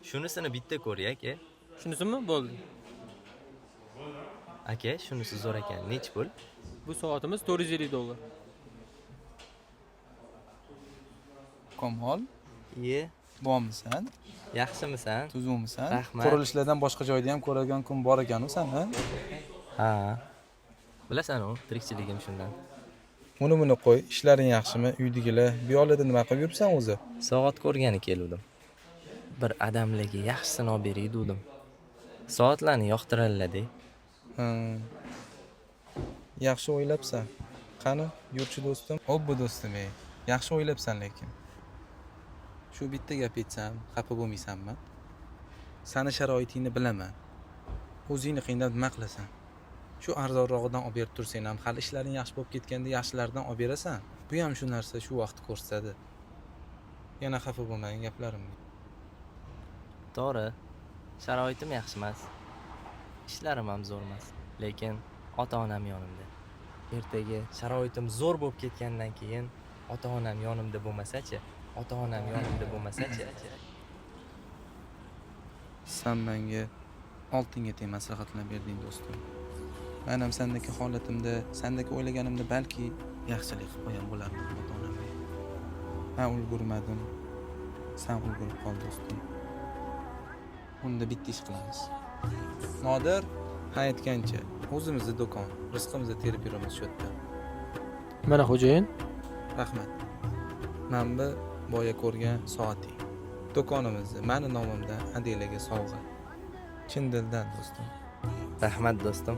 Shunisini bitta ko'ray aka. Shunisimi? Bo'ldi. Aka, shunisi zo'r ekan. Nech pul? Bu soatimiz $450. Komol, Iye, bormisan? yaxshimisan? Tuzukmisan? Rahmat. Qurilishlardan boshqa joyda ham ko'radigan kun bor ekan-u sani. Ha. Bilasan-ku, tirikchiligim shundan. Buni qo'y, ishlaring yaxshimi? Uydagilar bu yoqlarda nima qilib yuribsan o'zi? Soat ko'rgani keldim. Bir adamlarga yaxshisini olib beray dedim. Soatlarni yoqtiradilar-da. Yaxshi o'ylabsan. Qani, yurchi do'stim? Obbo do'stim, yaxshi o'ylabsan lekin. Shu bitta gap aytsam, xafa bo'lmaysanmi? Sani sharoitingni bilaman. O'zingni qiynab nima qilasan? Shu arzonrog'idan olib berib tursang ham, hali ishlaring yaxshi bo'lib ketganda yaxshilardan olib berasan. Bu ham shu narsa shu vaqt ko'rsatadi. Yana xafa bo'lmang gaplarimga. To'g'ri. Sharoitim yaxshi emas. Ishlarim ham zo'r emas. Lekin ota-onam yonimda. Ertaga sharoitim zo'r bo'lib ketgandan keyin ota-onam yonimda bo'lmasa-chi? Ota-onam yonimda bo'lmasa-chi? Sen menga oltinga teng maslahatlar berding do'stim. Men ham sendagi holatimda, sendagi o'ylaganimda balki yaxshilik qilib qo'ygan bo'lardim ota-onamga. Men ulgurmadim. Sen ulgurib qol do'stim. Unda bitta ish qilamiz. Nodir, ha aytgancha, o'zimizning do'kon, rizqimizni terib yuramiz shu yerda. Mana xo'jayin. Rahmat. Men bu boya ko'rgan soating. Do'konimizni meni nomimdan Adilaga sovg'a. Chin dildan do'stim. Rahmat do'stim.